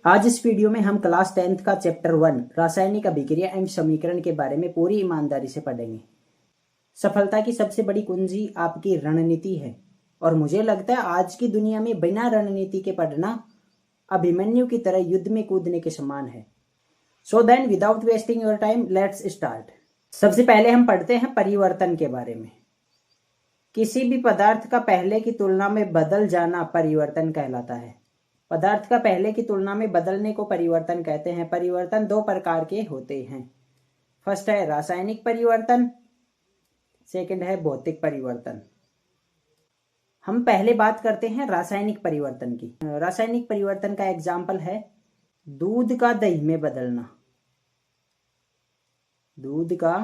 आज इस वीडियो में हम क्लास 10th का चैप्टर 1 रासायनिक अभिक्रिया एवं समीकरण के बारे में पूरी ईमानदारी से पढ़ेंगे। सफलता की सबसे बड़ी कुंजी आपकी रणनीति है और मुझे लगता है आज की दुनिया में बिना रणनीति के पढ़ना अभिमन्यु की तरह युद्ध में कूदने के समान है। So then without wasting your time let's start. सबसे पहले हम पढ़ते हैं परिवर्तन के बारे में। किसी भी पदार्थ का पहले की तुलना में बदल जाना परिवर्तन कहलाता है। पदार्थ का पहले की तुलना में बदलने को परिवर्तन कहते हैं। परिवर्तन दो प्रकार के होते हैं। फर्स्ट है रासायनिक परिवर्तन, सेकंड है भौतिक परिवर्तन। हम पहले बात करते हैं रासायनिक परिवर्तन की। रासायनिक परिवर्तन का एग्जाम्पल है दूध का दही में बदलना। दूध का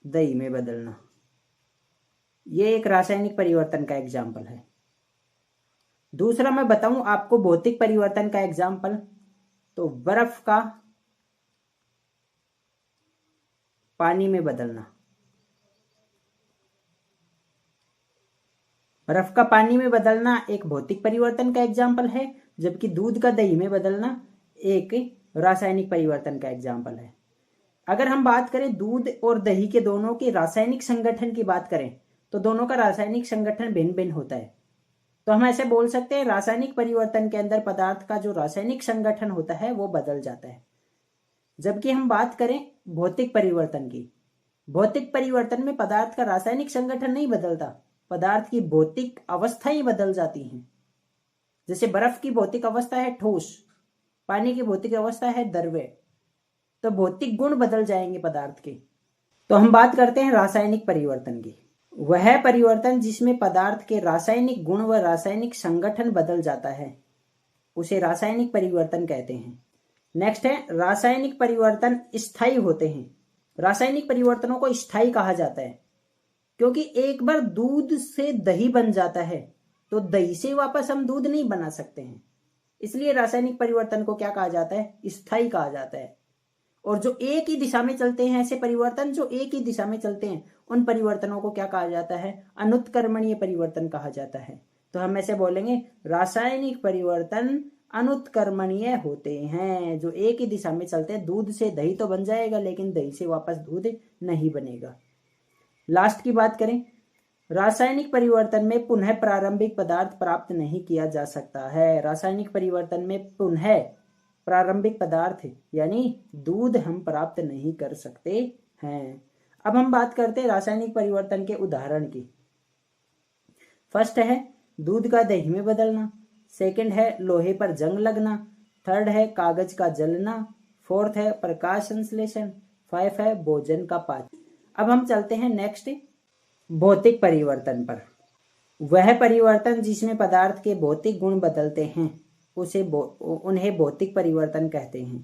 दही में बदलना, ये एक रासायनिक परिवर्तन का एग्जाम्पल है। दूसरा मैं बताऊं आपको भौतिक परिवर्तन का एग्जाम्पल, तो बर्फ का पानी में बदलना। बर्फ का पानी में बदलना एक भौतिक परिवर्तन का एग्जाम्पल है, जबकि दूध का दही में बदलना एक रासायनिक परिवर्तन का एग्जाम्पल है। अगर हम बात करें दूध और दही के दोनों के रासायनिक संगठन की बात करें, तो दोनों का रासायनिक संगठन भिन्न भिन्न होता है। तो हम ऐसे बोल सकते हैं रासायनिक परिवर्तन के अंदर पदार्थ का जो रासायनिक संगठन होता है वो बदल जाता है। जबकि हम बात करें भौतिक परिवर्तन की, भौतिक परिवर्तन में पदार्थ का रासायनिक संगठन नहीं बदलता, पदार्थ की भौतिक अवस्थाएं बदल जाती हैं। जैसे बर्फ की भौतिक अवस्था है ठोस, पानी की भौतिक अवस्था है द्रव्य, तो भौतिक गुण बदल जाएंगे पदार्थ के। तो हम बात करते हैं रासायनिक परिवर्तन की। वह परिवर्तन जिसमें पदार्थ के रासायनिक गुण व रासायनिक संगठन बदल जाता है उसे रासायनिक परिवर्तन कहते हैं। नेक्स्ट है रासायनिक परिवर्तन स्थायी होते हैं। रासायनिक परिवर्तनों को स्थायी कहा जाता है क्योंकि एक बार दूध से दही बन जाता है तो दही से वापस हम दूध नहीं बना सकते हैं, इसलिए रासायनिक परिवर्तन को क्या कहा जाता है? स्थायी कहा जाता है। और जो एक ही दिशा में चलते हैं, ऐसे परिवर्तन जो एक ही दिशा में चलते हैं, उन परिवर्तनों को क्या कहा जाता है? अनुत्क्रमणीय परिवर्तन कहा जाता है। तो हम ऐसे बोलेंगे रासायनिक परिवर्तन अनुत्क्रमणीय होते हैं, जो एक ही दिशा में चलते हैं। दूध से दही तो बन जाएगा लेकिन दही से वापस दूध नहीं बनेगा। लास्ट की बात करें, रासायनिक परिवर्तन में पुनः प्रारंभिक पदार्थ प्राप्त नहीं किया जा सकता है। रासायनिक परिवर्तन में पुनः प्रारंभिक पदार्थ यानी दूध हम प्राप्त नहीं कर सकते हैं। अब हम बात करते हैं रासायनिक परिवर्तन के उदाहरण की। फर्स्ट है दूध का दही में बदलना, सेकंड है लोहे पर जंग लगना, थर्ड है कागज का जलना, फोर्थ है प्रकाश संश्लेषण, 5 है भोजन का पाचन। अब हम चलते हैं नेक्स्ट भौतिक परिवर्तन पर। वह परिवर्तन जिसमें पदार्थ के भौतिक गुण बदलते हैं उन्हें भौतिक परिवर्तन कहते हैं।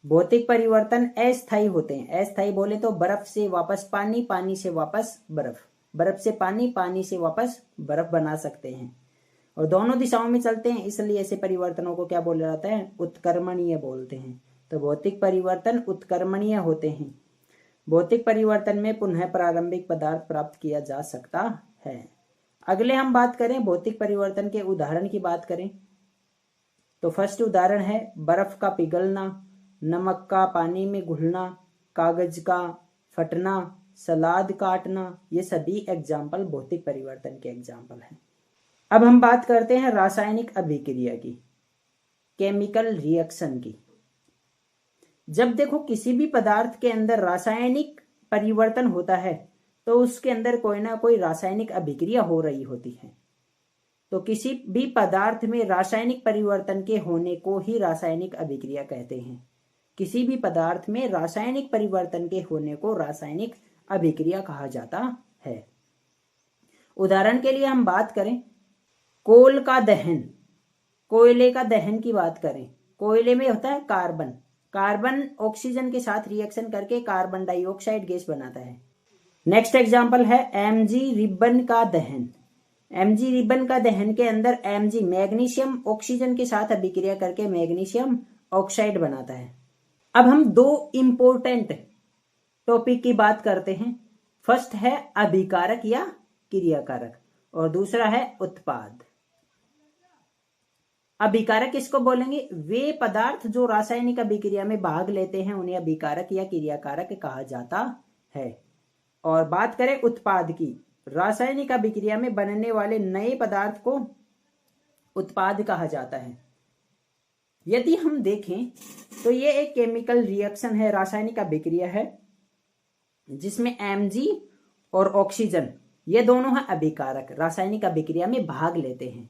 भौतिक परिवर्तन अस्थायी होते हैं। अस्थायी बोले तो बर्फ से वापस पानी, पानी से वापस बर्फ, बर्फ से पानी, पानी से वापस बर्फ बना सकते हैं और दोनों दिशाओं में चलते हैं, इसलिए ऐसे परिवर्तनों को क्या बोला जाता है? उत्क्रमणीय बोलते हैं। तो भौतिक परिवर्तन उत्क्रमणीय होते हैं। भौतिक परिवर्तन में पुनः प्रारंभिक पदार्थ प्राप्त किया जा सकता है। अगले हम बात करें भौतिक परिवर्तन के उदाहरण की बात करें, तो फर्स्ट उदाहरण है बर्फ का पिघलना, नमक का पानी में घुलना, कागज का फटना, सलाद काटना। ये सभी एग्जाम्पल भौतिक परिवर्तन के एग्जाम्पल हैं। अब हम बात करते हैं रासायनिक अभिक्रिया की, केमिकल रिएक्शन की। जब देखो किसी भी पदार्थ के अंदर रासायनिक परिवर्तन होता है तो उसके अंदर कोई ना कोई रासायनिक अभिक्रिया हो रही होती है। तो किसी भी पदार्थ में रासायनिक परिवर्तन के होने को ही रासायनिक अभिक्रिया कहते हैं। किसी भी पदार्थ में रासायनिक परिवर्तन के होने को रासायनिक अभिक्रिया कहा जाता है। उदाहरण के लिए हम बात करें कोल का दहन, कोयले का दहन की बात करें। कोयले में होता है कार्बन, कार्बन ऑक्सीजन के साथ रिएक्शन करके कार्बन डाइऑक्साइड गैस बनाता है। नेक्स्ट एग्जाम्पल है एमजी रिबन का दहन। एमजी रिबन का दहन के अंदर एमजी मैग्नीशियम ऑक्सीजन के साथ अभिक्रिया करके मैग्नीशियम ऑक्साइड बनाता है। अब हम दो इंपोर्टेंट टॉपिक की बात करते हैं। फर्स्ट है अभिकारक या क्रियाकारक और दूसरा है उत्पाद। अभिकारक किसको बोलेंगे? वे पदार्थ जो रासायनिक अभिक्रिया में भाग लेते हैं उन्हें अभिकारक या क्रियाकारक कहा जाता है। और बात करें उत्पाद की, रासायनिक अभिक्रिया में बनने वाले नए पदार्थ को उत्पाद कहा जाता है। यदि हम देखें तो ये एक केमिकल रिएक्शन है, रासायनिक अभिक्रिया है, जिसमें Mg और ऑक्सीजन ये दोनों हैं अभिकारक, रासायनिक अभिक्रिया में भाग लेते हैं।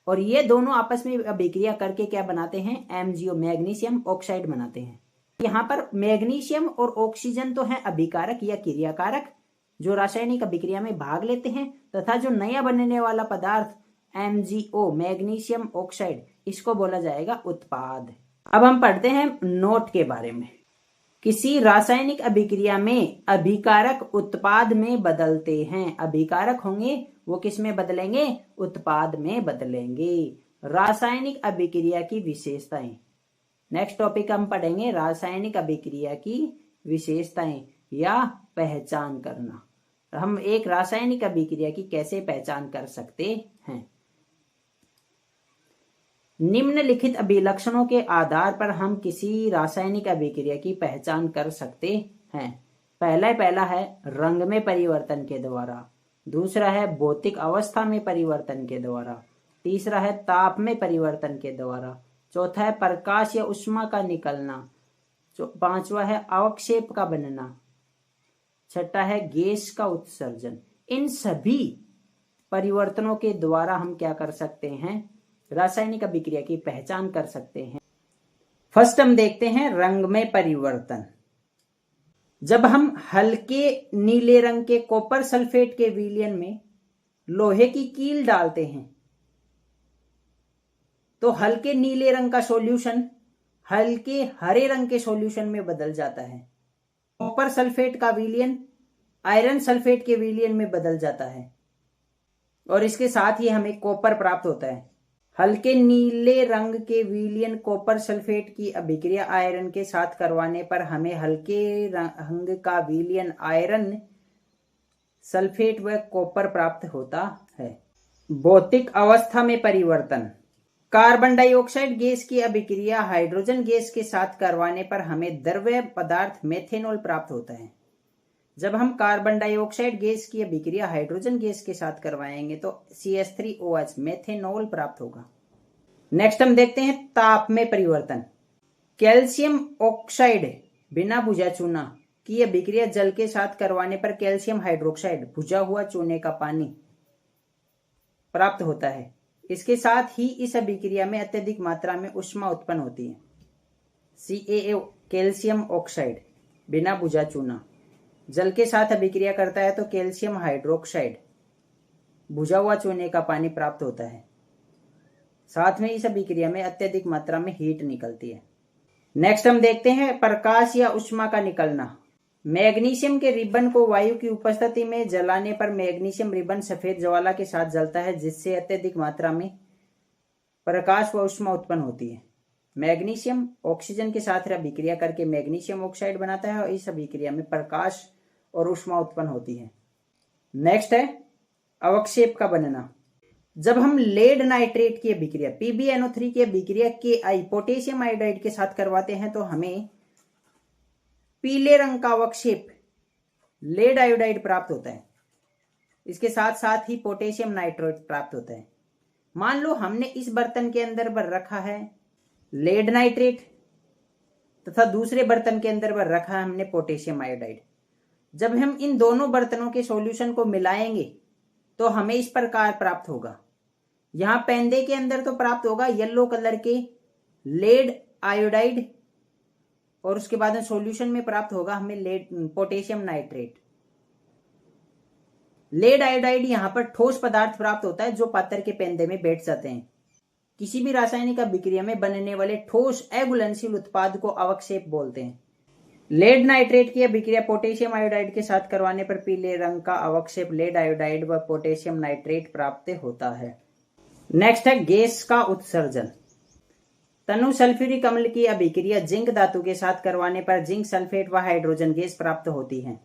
और ये दोनों आपस में अभिक्रिया करके क्या बनाते हैं? MgO, मैग्नीशियम ऑक्साइड बनाते हैं। यहाँ पर मैग्नीशियम और ऑक्सीजन तो हैं अभिकारक या क्रियाकारक जो रासायनिक अभिक्रिया में भाग लेते हैं, तथा जो नया बनने वाला पदार्थ MgO, मैग्नीशियम ऑक्साइड, इसको बोला जाएगा उत्पाद। अब हम पढ़ते हैं नोट के बारे में। किसी रासायनिक अभिक्रिया में अभिकारक उत्पाद में बदलते हैं। अभिकारक होंगे वो किस में बदलेंगे? उत्पाद में बदलेंगे। रासायनिक अभिक्रिया की विशेषताएं। नेक्स्ट टॉपिक हम पढ़ेंगे रासायनिक अभिक्रिया की विशेषताएं या पहचान करना। हम एक रासायनिक अभिक्रिया की कैसे पहचान कर सकते हैं? निम्नलिखित अभिलक्षणों के आधार पर हम किसी रासायनिक अभिक्रिया की पहचान कर सकते हैं। पहला है रंग में परिवर्तन के द्वारा, दूसरा है भौतिक अवस्था में परिवर्तन के द्वारा, तीसरा है ताप में परिवर्तन के द्वारा, चौथा है प्रकाश या ऊष्मा का निकलना, पांचवा है अवक्षेप का बनना, छठा है गैस का उत्सर्जन। इन सभी परिवर्तनों के द्वारा हम क्या कर सकते हैं? रासायनिक अभिक्रिया की पहचान कर सकते हैं। फर्स्ट हम देखते हैं रंग में परिवर्तन। जब हम हल्के नीले रंग के कॉपर सल्फेट के विलयन में लोहे की कील डालते हैं तो हल्के नीले रंग का सॉल्यूशन हल्के हरे रंग के सॉल्यूशन में बदल जाता है। कॉपर सल्फेट का विलयन आयरन सल्फेट के विलयन में बदल जाता है और इसके साथ ही हमें कॉपर प्राप्त होता है। हल्के नीले रंग के विलयन कॉपर सल्फेट की अभिक्रिया आयरन के साथ करवाने पर हमें हल्के रंग का विलयन आयरन सल्फेट व कॉपर प्राप्त होता है। भौतिक अवस्था में परिवर्तन। कार्बन डाइऑक्साइड गैस की अभिक्रिया हाइड्रोजन गैस के साथ करवाने पर हमें द्रव्य पदार्थ मेथेनॉल प्राप्त होता है। जब हम कार्बन डाइऑक्साइड गैस की अभिक्रिया हाइड्रोजन गैस के साथ करवाएंगे तो CH3OH मेथेनॉल प्राप्त होगा। नेक्स्ट हम देखते हैं ताप में परिवर्तन। कैल्शियम ऑक्साइड बिना भुजा चूना की अभिक्रिया जल के साथ करवाने पर कैल्शियम हाइड्रोक्साइड भुजा हुआ चूने का पानी प्राप्त होता है। इसके साथ ही इस अभिक्रिया में अत्यधिक मात्रा में ऊष्मा उत्पन्न होती है। CaO कैल्शियम ऑक्साइड बिना भुजा चूना जल के साथ अभिक्रिया करता है तो कैल्शियम हाइड्रोक्साइड भुजा हुआ चूने का पानी प्राप्त होता है। साथ में इस अभिक्रिया में अत्यधिक मात्रा में हीट निकलती है। नेक्स्ट हम देखते हैं प्रकाश या ऊष्मा का निकलना। मैग्नीशियम के रिबन को वायु की उपस्थिति में जलाने पर मैग्नीशियम रिबन सफेद ज्वाला के साथ जलता है, जिससे अत्यधिक मात्रा में प्रकाश व ऊष्मा उत्पन्न होती है। मैग्नीशियम ऑक्सीजन के साथ अभिक्रिया करके मैग्नीशियम ऑक्साइड बनाता है और इस अभिक्रिया में प्रकाश और ऊष्मा उत्पन्न होती है। नेक्स्ट है अवक्षेप का बनना। जब हम लेड नाइट्रेट की अभिक्रिया PbNO3 की अभिक्रिया Ki पोटेशियम आयोडाइड के साथ करवाते हैं तो हमें पीले रंग का अवक्षेप लेड आयोडाइड प्राप्त होता है। इसके साथ साथ ही पोटेशियम नाइट्रेट प्राप्त होता है। मान लो हमने इस बर्तन के अंदर पर रखा है लेड नाइट्रेट तथा दूसरे बर्तन के अंदर पर रखा है हमने पोटेशियम आयोडाइड। जब हम इन दोनों बर्तनों के सॉल्यूशन को मिलाएंगे तो हमें इस प्रकार प्राप्त होगा। यहां पेंदे के अंदर तो प्राप्त होगा येलो कलर के लेड आयोडाइड और उसके बाद सॉल्यूशन में प्राप्त होगा हमें lead potassium nitrate. Lead iodide यहां पर ठोस पदार्थ प्राप्त होता है जो पत्थर के पेंदे में बैठ जाते हैं। किसी भी रासायनिक अभिक्रिया में बनने वाले ठोस अघुलनशील उत्पाद को अवक्षेप बोलते हैं। लेड नाइट्रेट की अभिक्रिया पोटेशियम आयोडाइड के साथ करवाने पर पीले रंग का अवक्षेप लेड आयोडाइड व पोटेशियम नाइट्रेट प्राप्त होता है। नेक्स्ट है गैस का उत्सर्जन। तनु सल्फ्यूरिक अम्ल की अभिक्रिया जिंक धातु के साथ करवाने पर जिंक सल्फेट व हाइड्रोजन गैस प्राप्त होती है।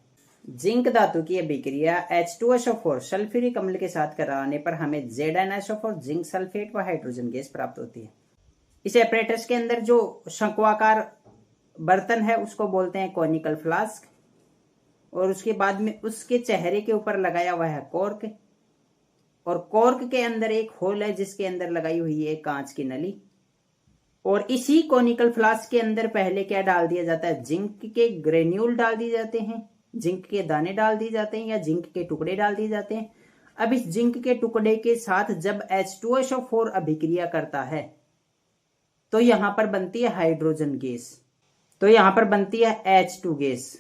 जिंक धातु की अभिक्रिया H2SO4 सल्फ्यूरिक अम्ल के साथ कराने पर हमें ZnSO4 जिंक सल्फेट व हाइड्रोजन गैस प्राप्त होती है। इस एपरेटस के अंदर जो शंक्वाकार बर्तन है उसको बोलते हैं कॉनिकल फ्लास्क, और उसके बाद में उसके चेहरे के ऊपर लगाया हुआ है कॉर्क, और कॉर्क के अंदर एक होल है जिसके अंदर लगाई हुई है कांच की नली। और इसी कॉनिकल फ्लास्क के अंदर पहले क्या डाल दिया जाता है, जिंक के ग्रेन्यूल डाल दिए जाते हैं, जिंक के दाने डाल दिए जाते हैं या जिंक के टुकड़े डाल दिए जाते हैं। अब इस जिंक के टुकड़े के साथ जब H2SO4 अभिक्रिया करता है तो यहां पर बनती है हाइड्रोजन गैस, तो यहां पर बनती है H2 गैस,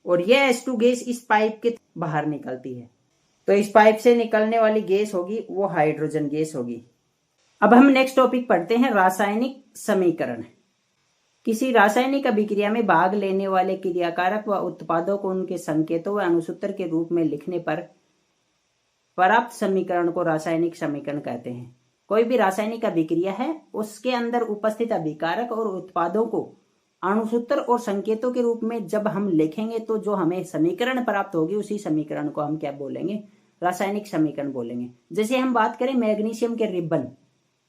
और यह H2 गैस इस पाइप के बाहर निकलती है। तो इस पाइप से निकलने वाली गैस होगी वो हाइड्रोजन गैस होगी। अब हम नेक्स्ट टॉपिक पढ़ते हैं, रासायनिक समीकरण। किसी रासायनिक अभिक्रिया में भाग लेने वाले क्रियाकारक व उत्पादों को उनके संकेतों व अणुसूत्र के रूप में लिखने पर प्राप्त समीकरण को रासायनिक समीकरण कहते हैं। कोई भी रासायनिक अभिक्रिया है उसके अंदर उपस्थित अभिकारक और उत्पादों को अणुसूत्र और संकेतों के रूप में जब हम लिखेंगे तो जो हमें समीकरण प्राप्त होगी उसी समीकरण को हम क्या बोलेंगे, रासायनिक समीकरण बोलेंगे। जैसे हम बात करें मैग्नीशियम के रिबन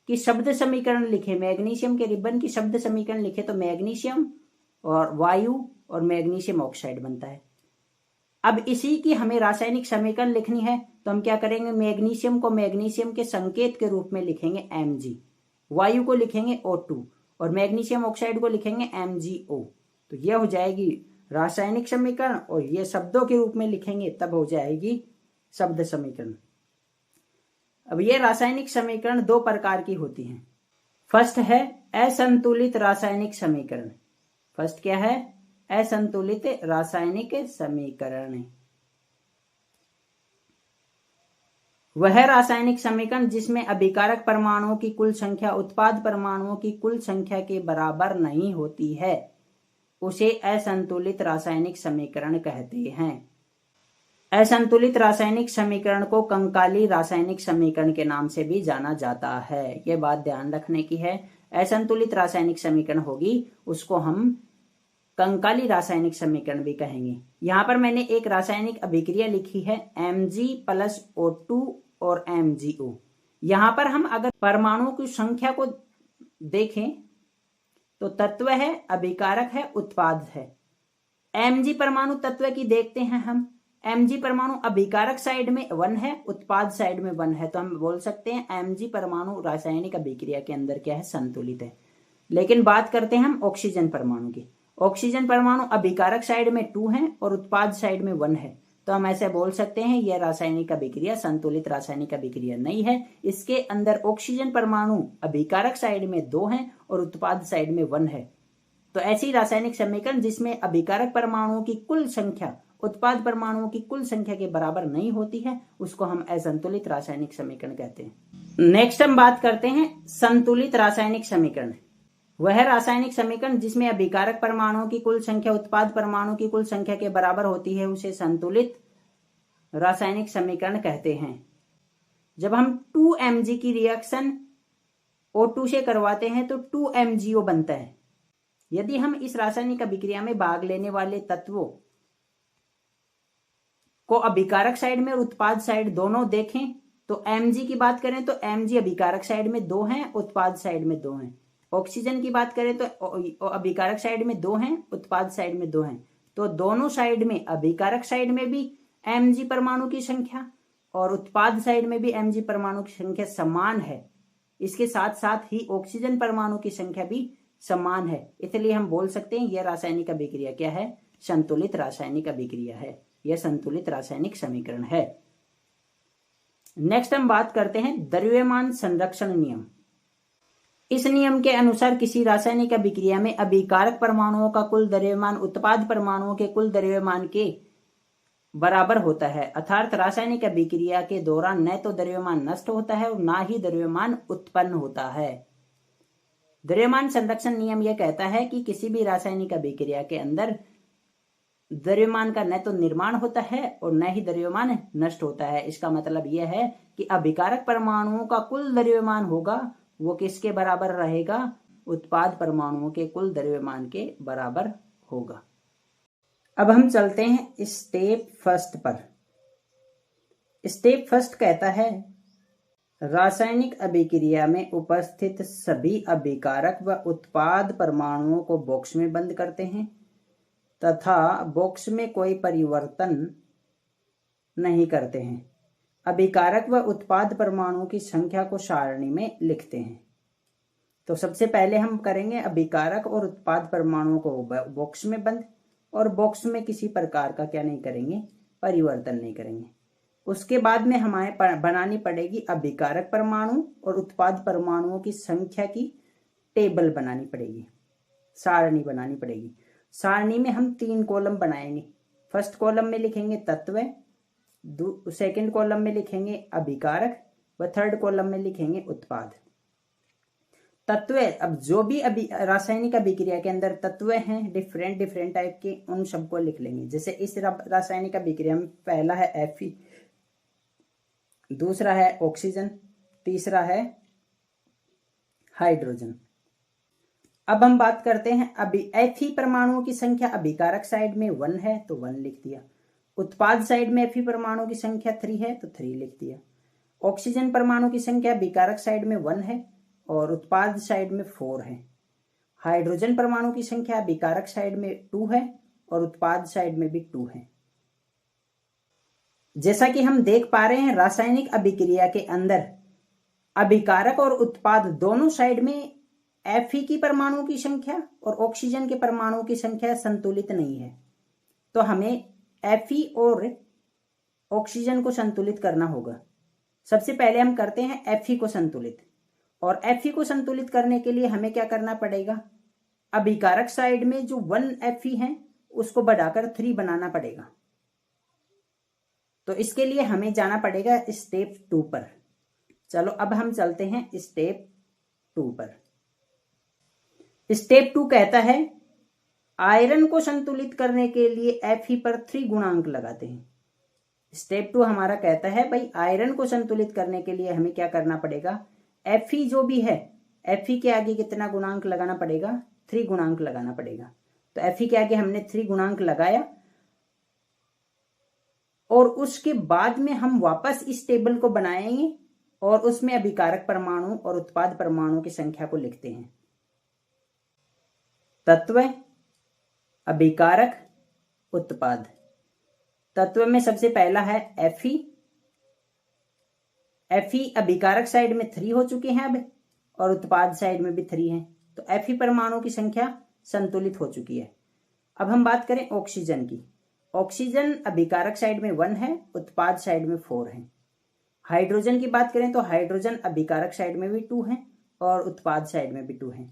की शब्द समीकरण लिखे, मैग्नीशियम के रिबन की शब्द समीकरण लिखे तो मैग्नीशियम और वायु और मैग्नीशियम ऑक्साइड बनता है। अब इसी की हमें रासायनिक समीकरण लिखनी है तो हम क्या करेंगे, मैग्नीशियम को मैग्नीशियम के संकेत के रूप में लिखेंगे Mg, वायु को लिखेंगे O2 और मैग्नीशियम ऑक्साइड को लिखेंगे MgO। तो यह हो जाएगी रासायनिक समीकरण, और यह शब्दों के रूप में लिखेंगे तब हो जाएगी शब्द समीकरण। अब यह रासायनिक समीकरण दो प्रकार की होती हैं। फर्स्ट है असंतुलित रासायनिक समीकरण। फर्स्ट क्या है, असंतुलित रासायनिक समीकरण। वह रासायनिक समीकरण जिसमें अभिकारक परमाणुओं की कुल संख्या उत्पाद परमाणुओं की कुल संख्या के बराबर नहीं होती है उसे असंतुलित रासायनिक समीकरण कहते हैं। असंतुलित रासायनिक समीकरण को कंकाली रासायनिक समीकरण के नाम से भी जाना जाता है, यह बात ध्यान रखने की है। असंतुलित रासायनिक समीकरण होगी उसको हम कंकाली रासायनिक समीकरण भी कहेंगे। यहां पर मैंने एक रासायनिक अभिक्रिया लिखी है Mg+O2 और MgO। यहां पर हम अगर परमाणुओं की संख्या को देखें तो तत्व है, अभिकारक है, उत्पाद है। Mg परमाणु तत्व की देखते हैं हम, Mg परमाणु अभिकारक साइड में 1 है, उत्पाद साइड में 1 है, तो हम बोल सकते हैं Mg परमाणु रासायनिक अभिक्रिया के अंदर क्या है, संतुलित है। लेकिन बात करते हैं हम ऑक्सीजन परमाणु की। ऑक्सीजन परमाणु अभिकारक साइड में 2 है और उत्पाद साइड में 1 है, तो हम ऐसे बोल सकते हैं यह रासायनिक अभिक्रिया संतुलित रासायनिक अभिक्रिया नहीं है। इसके अंदर ऑक्सीजन परमाणु अभिकारक साइड में 2 है और उत्पाद साइड में 1 है। तो ऐसी रासायनिक समीकरण जिसमें अभिकारक परमाणुओं की कुल संख्या उत्पाद परमाणुओं की कुल संख्या के बराबर नहीं होती है उसको हम असंतुलित रासायनिक समीकरण कहते हैं। नेक्स्ट हम बात करते हैं संतुलित रासायनिक समीकरण। वह रासायनिक समीकरण जिसमें अभिकारक परमाणुओं की कुल संख्या उत्पाद परमाणु की कुल संख्या के बराबर होती है उसे संतुलित रासायनिक समीकरण कहते हैं। जब हम 2Mg की रिएक्शन O2 से करवाते हैं तो 2MgO बनता है। यदि हम इस रासायनिक अभिक्रिया में भाग लेने वाले तत्वों को अभिकारक साइड में और उत्पाद साइड दोनों देखें तो Mg की बात करें तो Mg अभिकारक साइड में 2 हैं, उत्पाद साइड में 2 हैं। ऑक्सीजन की बात करें तो अभिकारक साइड में 2 हैं, उत्पाद साइड में 2 हैं। तो दोनों साइड में अभिकारक साइड में भी Mg परमाणु की संख्या और उत्पाद साइड में भी Mg परमाणु की संख्या समान है। इसके साथ साथ ही ऑक्सीजन परमाणु की संख्या भी समान है, इसलिए हम बोल सकते हैं यह रासायनिक अभिक्रिया क्या है, संतुलित रासायनिक अभिक्रिया है, यह संतुलित रासायनिक समीकरण है। नेक्स्ट हम बात करते हैं द्रव्यमान संरक्षण नियम। इस नियम के अनुसार किसी रासायनिक अभिक्रिया में अभिकारक परमाणुओं का कुल द्रव्यमान उत्पाद परमाणुओं के कुल द्रव्यमान के बराबर होता है, अर्थात रासायनिक अभिक्रिया के दौरान न तो द्रव्यमान नष्ट होता है और ना ही द्रव्यमान उत्पन्न होता है। द्रव्यमान संरक्षण नियम यह कहता है कि किसी भी रासायनिक अभिक्रिया के अंदर द्रव्यमान का न तो निर्माण होता है और न ही द्रव्यमान नष्ट होता है। इसका मतलब यह है कि अभिकारक परमाणुओं का कुल द्रव्यमान होगा वो किसके बराबर रहेगा, उत्पाद परमाणुओं के कुल द्रव्यमान के बराबर होगा। अब हम चलते हैं स्टेप फर्स्ट पर। स्टेप फर्स्ट कहता है रासायनिक अभिक्रिया में उपस्थित सभी अभिकारक व उत्पाद परमाणुओं को बॉक्स में बंद करते हैं तथा बॉक्स में कोई परिवर्तन नहीं करते हैं। अभिकारक व उत्पाद परमाणुओं की संख्या को सारणी में लिखते हैं। तो सबसे पहले हम करेंगे अभिकारक और उत्पाद परमाणुओं को बॉक्स में बंद, और बॉक्स में किसी प्रकार का क्या नहीं करेंगे, परिवर्तन नहीं करेंगे। उसके बाद में हमारे बनानी पड़ेगी अभिकारक परमाणु और उत्पाद परमाणुओं की संख्या की टेबल बनानी पड़ेगी, सारणी बनानी पड़ेगी। सारणी में हम 3 कॉलम बनाएंगे। फर्स्ट कॉलम में लिखेंगे तत्व, सेकंड कॉलम में लिखेंगे अभिकारक व थर्ड कॉलम में लिखेंगे उत्पाद। तत्व, अब जो भी रासायनिक अभिक्रिया के अंदर तत्व हैं डिफरेंट टाइप के, उन सबको लिख लेंगे। जैसे इस रासायनिक अभिक्रिया में पहला है Fe, दूसरा है ऑक्सीजन, तीसरा है हाइड्रोजन। अब हम बात करते हैं Fe परमाणुओं की संख्या अभिकारक साइड में 1 है तो 1 लिख दिया। उत्पाद साइड में Fe परमाणुओं की संख्या 3 है तो 3 लिख दिया। ऑक्सीजन परमाणु की संख्या अभिकारक साइड में 1 है और उत्पाद साइड में 4 है। हाइड्रोजन परमाणु की संख्या अभिकारक साइड में 2 है और उत्पाद साइड में भी 2 है। जैसा कि हम देख पा रहे हैं रासायनिक अभिक्रिया के अंदर अभिकारक और उत्पाद दोनों साइड में Fe की परमाणु की संख्या और ऑक्सीजन के परमाणु की संख्या संतुलित नहीं है, तो हमें Fe और ऑक्सीजन को संतुलित करना होगा। सबसे पहले हम करते हैं Fe को संतुलित, और Fe को संतुलित करने के लिए हमें क्या करना पड़ेगा, अभिकारक साइड में जो 1 Fe है उसको बढ़ाकर 3 बनाना पड़ेगा। तो इसके लिए हमें जाना पड़ेगा स्टेप 2 पर। चलो अब हम चलते हैं स्टेप 2 पर। स्टेप 2 कहता है आयरन को संतुलित करने के लिए Fe पर 3 गुणांक लगाते हैं। स्टेप 2 हमारा कहता है भाई आयरन को संतुलित करने के लिए हमें क्या करना पड़ेगा, Fe जो भी है Fe के आगे कितना गुणांक लगाना पड़ेगा, 3 गुणांक लगाना पड़ेगा। तो Fe के आगे हमने 3 गुणांक लगाया और उसके बाद में हम वापस इस टेबल को बनाएंगे और उसमें अभिकारक परमाणु और उत्पाद परमाणु की संख्या को लिखते हैं। तत्व, अभिकारक, उत्पाद। तत्व में सबसे पहला है Fe। Fe अभिकारक साइड में 3 हो चुके हैं अब, और उत्पाद साइड में भी 3 है, तो Fe परमाणु की संख्या संतुलित हो चुकी है। अब हम बात करें ऑक्सीजन की। ऑक्सीजन अभिकारक साइड में 1 है, उत्पाद साइड में 4 है। हाइड्रोजन की बात करें तो हाइड्रोजन अभिकारक साइड में भी 2 है और उत्पाद साइड में भी 2 है।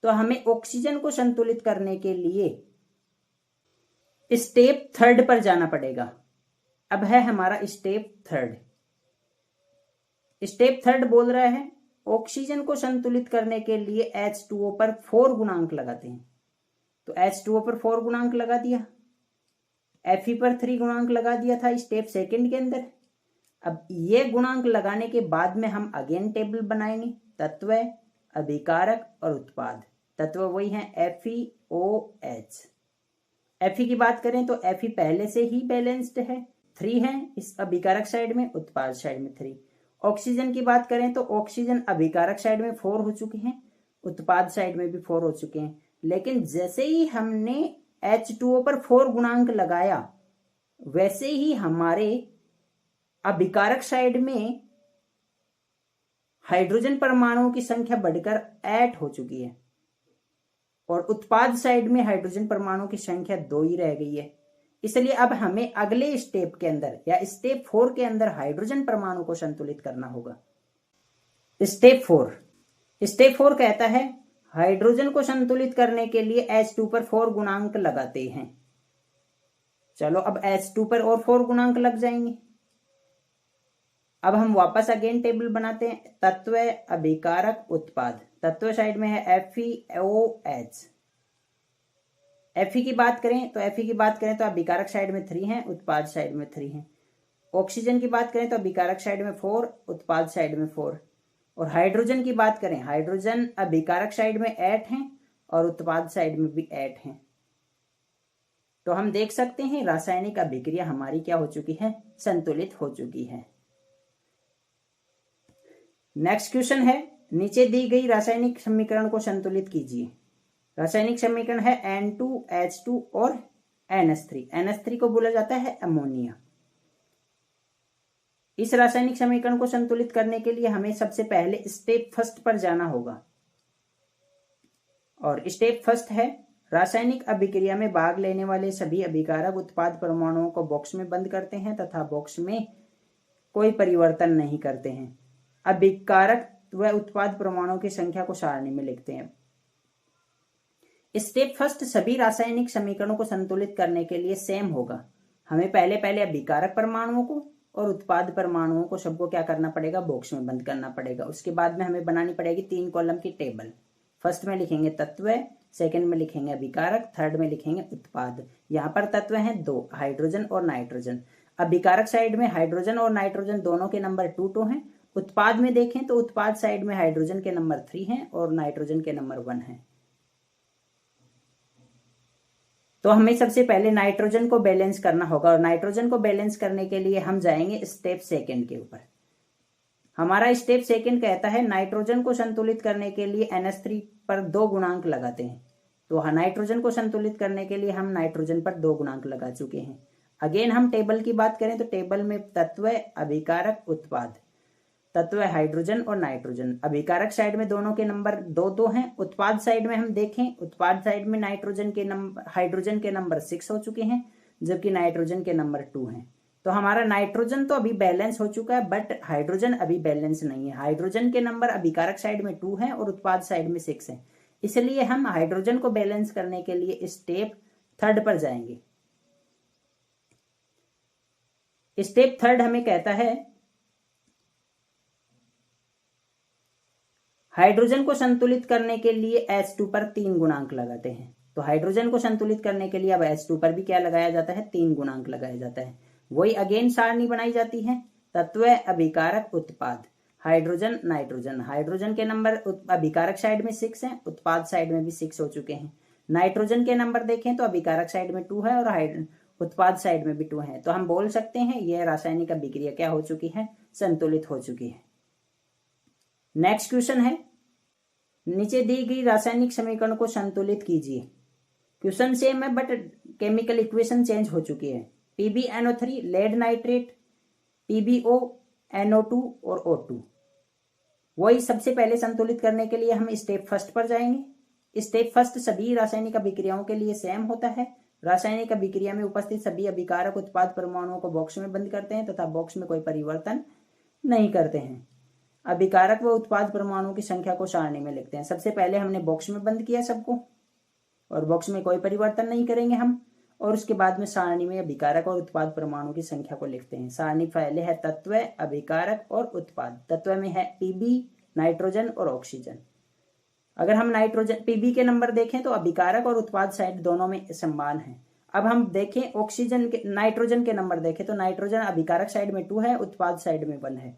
तो हमें ऑक्सीजन को संतुलित करने के लिए स्टेप 3 पर जाना पड़ेगा। अब है हमारा स्टेप 3। स्टेप 3 बोल रहा है ऑक्सीजन को संतुलित करने के लिए H2O पर 4 गुणांक लगाते हैं। तो H2O पर 4 गुणांक लगा दिया, Fe पर 3 गुणांक लगा दिया था स्टेप 2 के अंदर। अब ये गुणांक लगाने के बाद में हम अगेन टेबल बनाएंगे, तत्व, अभिकारक और उत्पाद। तत्व वही है FeOH। Fe की बात करें तो Fe पहले से ही बैलेंस्ड है, 3 है इस अभिकारक साइड में, उत्पाद साइड में 3। ऑक्सीजन की बात करें तो ऑक्सीजन अभिकारक साइड में 4 हो चुके हैं, उत्पाद साइड में भी 4 हो चुके हैं। लेकिन जैसे ही हमने H2O पर 4 गुणांक लगाया वैसे ही हमारे अभिकारक साइड में हाइड्रोजन परमाणुओं की संख्या बढ़कर 8 हो चुकी है और उत्पाद साइड में हाइड्रोजन परमाणुओं की संख्या 2 ही रह गई है। इसलिए अब हमें अगले स्टेप के अंदर या स्टेप 4 के अंदर हाइड्रोजन परमाणु को संतुलित करना होगा। स्टेप 4 कहता है हाइड्रोजन को संतुलित करने के लिए H2 पर 4 गुणांक लगाते हैं। चलो अब H2 पर और 4 गुणांक लग जाएंगे। अब हम वापस अगेन टेबल बनाते हैं, तत्व, अभिकारक, उत्पाद। तत्व साइड में है FeOH। Fe की बात करें तो अभिकारक साइड में 3 है, उत्पाद साइड में 3 है। ऑक्सीजन की बात करें तो अभिकारक साइड में 4, उत्पाद साइड में 4। और हाइड्रोजन की बात करें, हाइड्रोजन अभिकारक साइड में 8 है और उत्पाद साइड में भी 8 है। तो हम देख सकते हैं रासायनिक अभिक्रिया हमारी क्या हो चुकी है, संतुलित हो चुकी है। नेक्स्ट क्वेश्चन है, नीचे दी गई रासायनिक समीकरण को संतुलित कीजिए। रासायनिक समीकरण है N2H2 और NH3। NH3 को बोला जाता है अमोनिया। इस रासायनिक समीकरण को संतुलित करने के लिए हमें सबसे पहले स्टेप फर्स्ट पर जाना होगा। और स्टेप फर्स्ट है, रासायनिक अभिक्रिया में भाग लेने वाले सभी अभिकारक उत्पाद परमाणुओं को बॉक्स में बंद करते हैं तथा बॉक्स में कोई परिवर्तन नहीं करते हैं। अभिकारक व उत्पाद परमाणुओं की संख्या को सारणी में लिखते हैं। स्टेप फर्स्ट सभी रासायनिक समीकरणों को संतुलित करने के लिए सेम होगा। हमें पहले अभिकारक परमाणुओं को और उत्पाद परमाणुओं को सबको क्या करना पड़ेगा, बॉक्स में बंद करना पड़ेगा। उसके बाद में हमें बनानी पड़ेगी 3 कॉलम की टेबल। फर्स्ट में लिखेंगे तत्व, सेकंड में लिखेंगे अभिकारक, थर्ड में लिखेंगे उत्पाद। यहाँ पर तत्व हैं 2, हाइड्रोजन और नाइट्रोजन। अभिकारक साइड में हाइड्रोजन और नाइट्रोजन दोनों के नंबर 2 हैं। उत्पाद में देखें तो उत्पाद साइड में हाइड्रोजन के नंबर 3 हैं और नाइट्रोजन के नंबर 1 है। तो हमें सबसे पहले नाइट्रोजन को बैलेंस करना होगा और नाइट्रोजन को बैलेंस करने के लिए हम जाएंगे स्टेप सेकंड के ऊपर। हमारा स्टेप सेकंड कहता है नाइट्रोजन को संतुलित करने के लिए NH3 पर 2 गुणांक लगाते हैं। तो नाइट्रोजन को संतुलित करने के लिए हम नाइट्रोजन पर 2 गुणांक लगा चुके हैं। अगेन हम टेबल की बात करें तो टेबल में तत्व, अभिकारक, उत्पाद। तत्व हाइड्रोजन और नाइट्रोजन। अभिकारक साइड में दोनों के नंबर 2 हैं। उत्पाद साइड में हम देखें, उत्पाद साइड में हाइड्रोजन के नंबर 6 हो चुके हैं, जबकि नाइट्रोजन के नंबर 2 हैं। तो हमारा नाइट्रोजन तो अभी बैलेंस हो चुका है, बट हाइड्रोजन अभी बैलेंस नहीं है। हाइड्रोजन के नंबर अभिकारक साइड में 2 हैं और उत्पाद साइड में 6 हैं। इसलिए हम हाइड्रोजन को बैलेंस करने के लिए स्टेप थर्ड पर जाएंगे। स्टेप थर्ड हमें कहता है हाइड्रोजन को संतुलित करने के लिए H2 पर 3 गुणांक लगाते हैं। तो हाइड्रोजन को संतुलित करने के लिए अब H2 पर भी क्या लगाया जाता है, 3 गुणांक लगाया जाता है। वही अगेन सारणी बनाई जाती है, तत्व, अभिकारक, उत्पाद, हाइड्रोजन, नाइट्रोजन। हाइड्रोजन के नंबर अभिकारक साइड में 6 हैं, उत्पाद साइड में भी 6 हो चुके हैं। नाइट्रोजन के नंबर देखें तो अभिकारक साइड में 2 है और उत्पाद साइड में भी 2 है। तो हम बोल सकते हैं यह रासायनिक अभिक्रिया क्या हो चुकी है, संतुलित हो चुकी है। नेक्स्ट क्वेश्चन है, नीचे दी गई रासायनिक समीकरण को संतुलित कीजिए। क्वेश्चन सेम है बट केमिकल इक्वेशन चेंज हो चुकी है। PbNO3 lead nitrate, PbO NO2 और O2। वही सबसे पहले संतुलित करने के लिए हम स्टेप फर्स्ट पर जाएंगे। स्टेप फर्स्ट सभी रासायनिक अभिक्रियाओं के लिए सेम होता है। रासायनिक अभिक्रिया में उपस्थित सभी अभिकारक उत्पाद परमाणुओं को बॉक्स में बंद करते हैं तथा बॉक्स में कोई परिवर्तन नहीं करते हैं। अभिकारक व उत्पाद परमाणुओं की संख्या को सारणी में लिखते हैं। सबसे पहले हमने बॉक्स में बंद किया सबको और बॉक्स में कोई परिवर्तन नहीं करेंगे हम, और उसके बाद में सारणी में अभिकारक और उत्पाद परमाणुओं की संख्या को लिखते हैं। सारणी पहले है तत्व, अभिकारक और उत्पाद। तत्व में है Pb, नाइट्रोजन और ऑक्सीजन। अगर हम Pb के नंबर देखें तो अभिकारक और उत्पाद साइड दोनों में समान है। अब हम देखें नाइट्रोजन के नंबर देखें तो नाइट्रोजन अभिकारक साइड में 2 है, उत्पाद साइड में 1 है।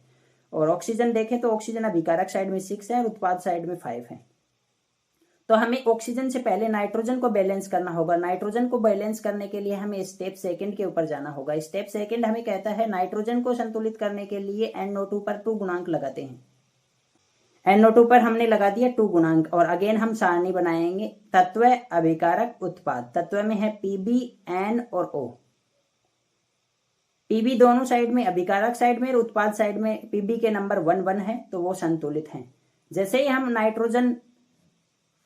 और ऑक्सीजन देखें तो ऑक्सीजन अभिकारक साइड में 6 है और उत्पाद साइड में 5 है। तो हमें ऑक्सीजन से पहले नाइट्रोजन को बैलेंस करना होगा। नाइट्रोजन को बैलेंस करने के लिए हमें स्टेप सेकंड के ऊपर जाना होगा। स्टेप सेकंड हमें कहता है नाइट्रोजन को संतुलित करने के लिए NO2 पर 2 गुणांक लगाते हैं। NO2 पर हमने लगा दिया 2 गुणांक और अगेन हम सारणी बनाएंगे, तत्व, अभिकारक, उत्पाद। तत्व में है Pb, N और O। Pb दोनों साइड में, अभिकारक साइड में और उत्पाद साइड में Pb के नंबर 1 है, तो वो संतुलित हैं। जैसे ही हम नाइट्रोजन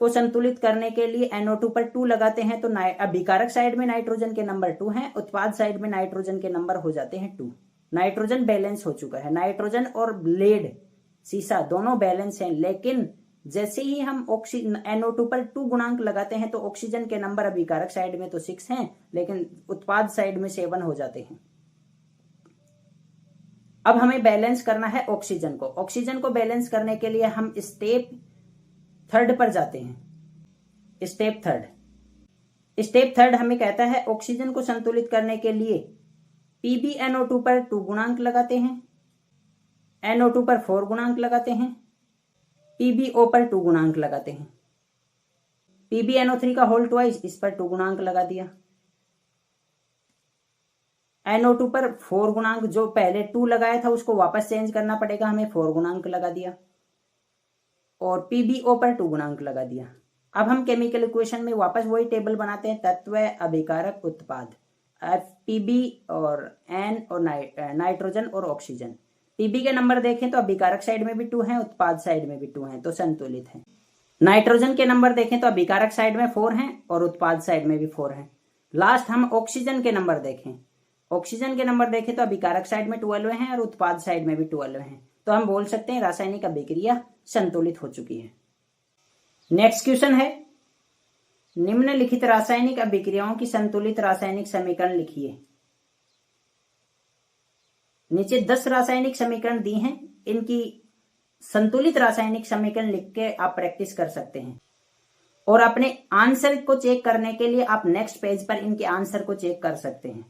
को संतुलित करने के लिए NO2 पर 2 लगाते हैं तो अभिकारक साइड में नाइट्रोजन के नंबर 2 हैं, उत्पाद साइड में नाइट्रोजन के नंबर हो जाते हैं 2। नाइट्रोजन बैलेंस हो चुका है। नाइट्रोजन और लेड, सीसा दोनों बैलेंस हैं, लेकिन जैसे ही हम NO2 पर 2 गुणांक लगाते हैं तो ऑक्सीजन के नंबर अभिकारक साइड में तो 6 हैं, लेकिन उत्पाद साइड में 7 हो जाते हैं। अब हमें बैलेंस करना है ऑक्सीजन को। ऑक्सीजन को बैलेंस करने के लिए हम स्टेप थर्ड पर जाते हैं। स्टेप थर्ड हमें कहता है ऑक्सीजन को संतुलित करने के लिए PbNO2 पर 2 गुणांक लगाते हैं, NO2 पर 4 गुणांक लगाते हैं, PbO पर 2 गुणांक लगाते हैं। PbNO3 का होल ट्वाइस, इस पर 2 गुणांक लगा दिया। NO2 पर 4 गुणांक, जो पहले 2 लगाया था उसको वापस चेंज करना पड़ेगा हमें, 4 गुणांक लगा दिया, और PbO पर 2 गुणांक लगा दिया। अब हम केमिकल इक्वेशन में वापस वही टेबल बनाते हैं, तत्व, अभिकारक, उत्पाद, Pb और N और नाइट्रोजन और ऑक्सीजन। Pb के नंबर देखें तो अभिकारक साइड में भी 2 हैं, उत्पाद साइड में भी 2 हैं, तो संतुलित है। नाइट्रोजन के नंबर देखें तो अभिकारक साइड में 4 हैं और उत्पाद साइड में भी 4 हैं। लास्ट हम ऑक्सीजन के नंबर देखें, ऑक्सीजन के नंबर देखें तो अभिकारक साइड में 12 हैं और उत्पाद साइड में भी 12 हैं, तो हम बोल सकते हैं रासायनिक अभिक्रिया संतुलित हो चुकी है। नेक्स्ट क्वेश्चन है, निम्नलिखित रासायनिक अभिक्रियाओं की संतुलित रासायनिक समीकरण लिखिए। नीचे 10 रासायनिक समीकरण दी हैं, इनकी संतुलित रासायनिक समीकरण लिख के आप प्रैक्टिस कर सकते हैं, और अपने आंसर को चेक करने के लिए आप नेक्स्ट पेज पर इनके आंसर को चेक कर सकते हैं।